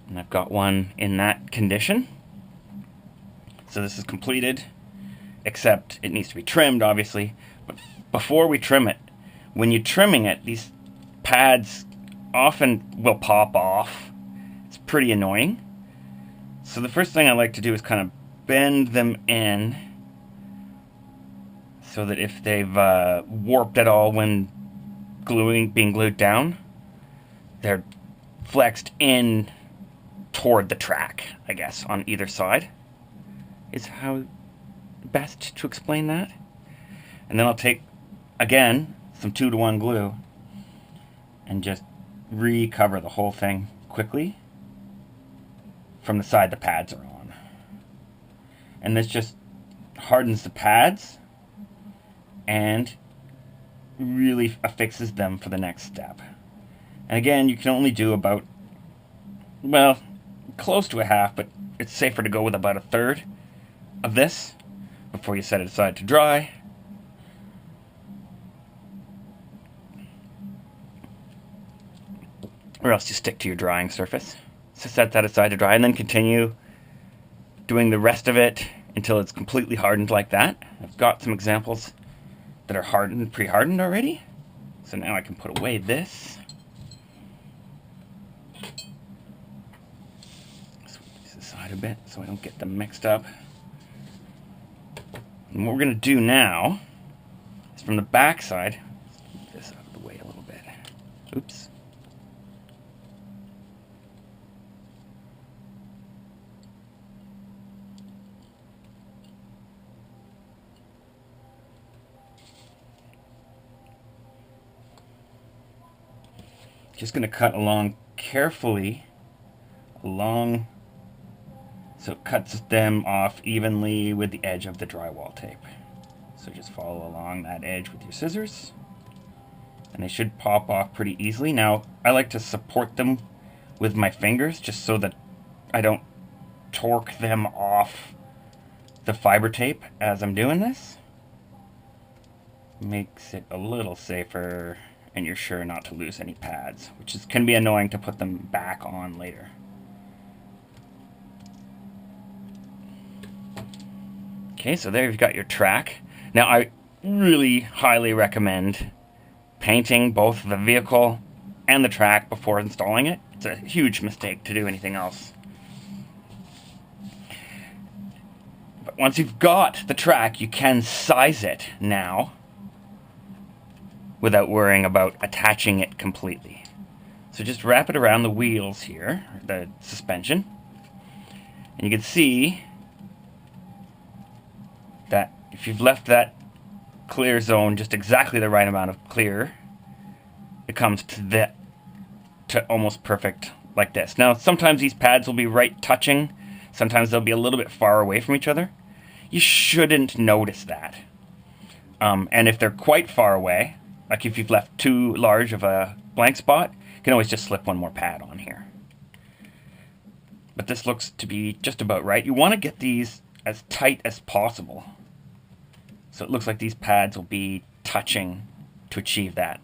And I've got one in that condition. So this is completed, except it needs to be trimmed, obviously. But before we trim it, when you're trimming it, these pads often will pop off. It's pretty annoying. So the first thing I like to do is kind of bend them in so that if they've warped at all when being glued down, they're flexed in toward the track, I guess, on either side is how best to explain that. And then I'll take, again, some 2-to-1 glue and just recover the whole thing quickly from the side the pads are on. And this just hardens the pads and really affixes them for the next step. And again, you can only do about, well, close to a half, but it's safer to go with about a third of this before you set it aside to dry. Or else you stick to your drying surface. So set that aside to dry and then continue doing the rest of it until it's completely hardened like that. I've got some examples that are hardened, pre-hardened already. So now I can put away this. Sweep this aside a bit so I don't get them mixed up. And what we're going to do now is from the back side, move this out of the way a little bit. Oops. Just going to cut along carefully, along, so it cuts them off evenly with the edge of the drywall tape. So just follow along that edge with your scissors, and they should pop off pretty easily. Now, I like to support them with my fingers just so that I don't torque them off the fiber tape as I'm doing this. Makes it a little safer, and you're sure not to lose any pads, which can be annoying to put them back on later. Okay, so there you've got your track. Now, I really highly recommend painting both the vehicle and the track before installing it. It's a huge mistake to do anything else. But once you've got the track, you can size it now without worrying about attaching it completely. So just wrap it around the wheels here, the suspension, and you can see that if you've left that clear zone just exactly the right amount of clear, it comes to almost perfect like this. Now, sometimes these pads will be right touching, sometimes they'll be a little bit far away from each other. You shouldn't notice that. And if they're quite far away, like if you've left too large of a blank spot, you can always just slip one more pad on here. But this looks to be just about right. You want to get these as tight as possible. So it looks like these pads will be touching to achieve that.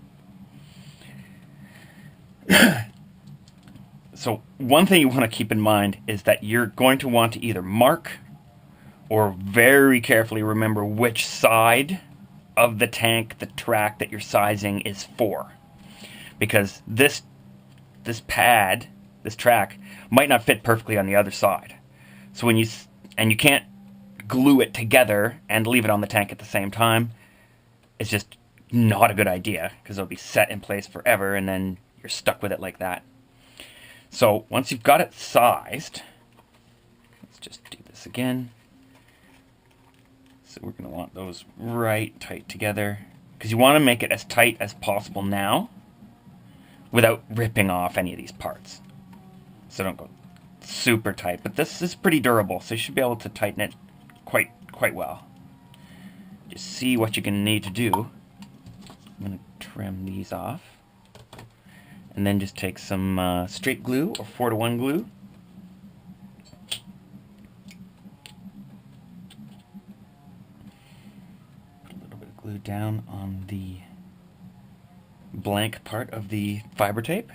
So one thing you want to keep in mind is that you're going to want to either mark or very carefully remember which side of the tank, the track that you're sizing is for. Because this pad, this track, might not fit perfectly on the other side. So when you can't glue it together and leave it on the tank at the same time, it's just not a good idea because it'll be set in place forever and then you're stuck with it like that. So once you've got it sized, let's just do this again. So we're going to want those right tight together because you want to make it as tight as possible now without ripping off any of these parts. So don't go super tight, but this is pretty durable, so you should be able to tighten it quite well. Just see what you're going to need to do. I'm going to trim these off. And then just take some straight glue or 4-to-1 glue. Glue down on the blank part of the fiber tape.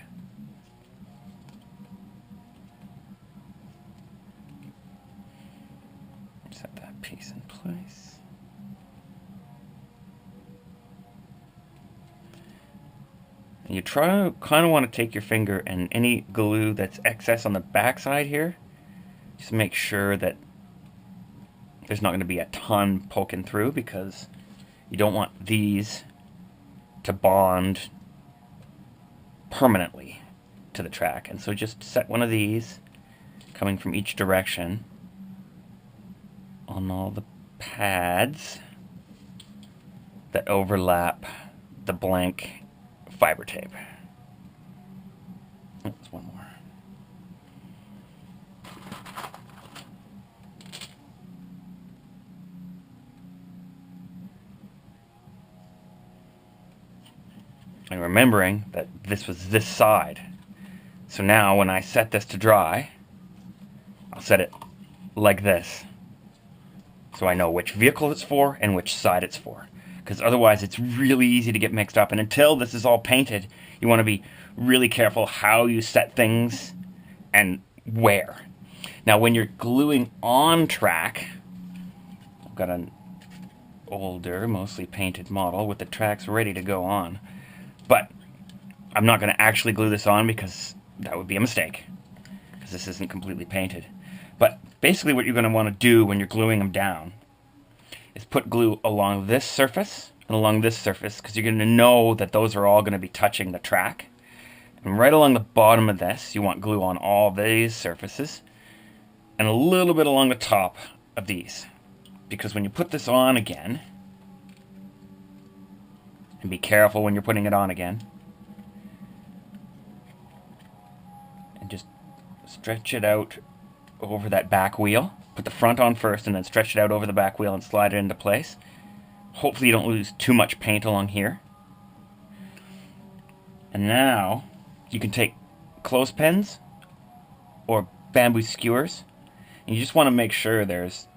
Set that piece in place. And you kind of want to take your finger and any glue that's excess on the back side here, just make sure that there's not going to be a ton poking through, because you don't want these to bond permanently to the track. And so just set one of these coming from each direction on all the pads that overlap the blank fiber tape. Oh, there's one more. And remembering that this was this side. So now when I set this to dry, I'll set it like this, so I know which vehicle it's for and which side it's for. Because otherwise it's really easy to get mixed up. And until this is all painted, you want to be really careful how you set things and where. Now when you're gluing on track, I've got an older, mostly painted model with the tracks ready to go on. But I'm not going to actually glue this on because that would be a mistake, because this isn't completely painted. But basically what you're going to want to do when you're gluing them down is put glue along this surface and along this surface, because you're going to know that those are all going to be touching the track. And right along the bottom of this, you want glue on all these surfaces, and a little bit along the top of these. Because when you put this on again, and be careful when you're putting it on again, and just stretch it out over that back wheel. Put the front on first and then stretch it out over the back wheel and slide it into place. Hopefully you don't lose too much paint along here. And now you can take clothespins or bamboo skewers, and you just want to make sure there's,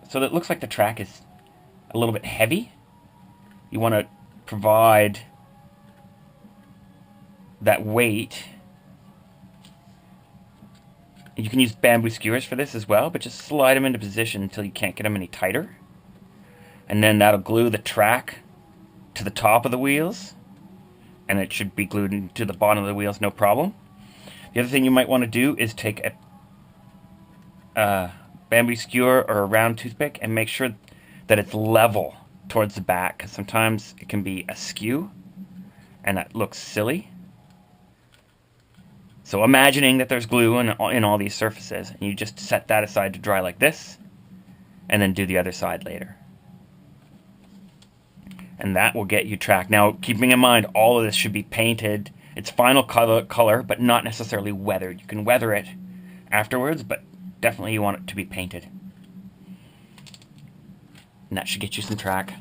so that it looks like the track is a little bit heavy. You want to provide that weight. You can use bamboo skewers for this as well, but just slide them into position until you can't get them any tighter. And then that'll glue the track to the top of the wheels, and it should be glued to the bottom of the wheels, no problem. The other thing you might want to do is take a bamboo skewer or a round toothpick and make sure that it's level towards the back, because sometimes it can be askew, and that looks silly. So imagining that there's glue in all these surfaces, and you just set that aside to dry like this, and then do the other side later. And that will get you track. Now, keeping in mind, all of this should be painted. It's final color, but not necessarily weathered. You can weather it afterwards, but definitely you want it to be painted. And that should get you some track.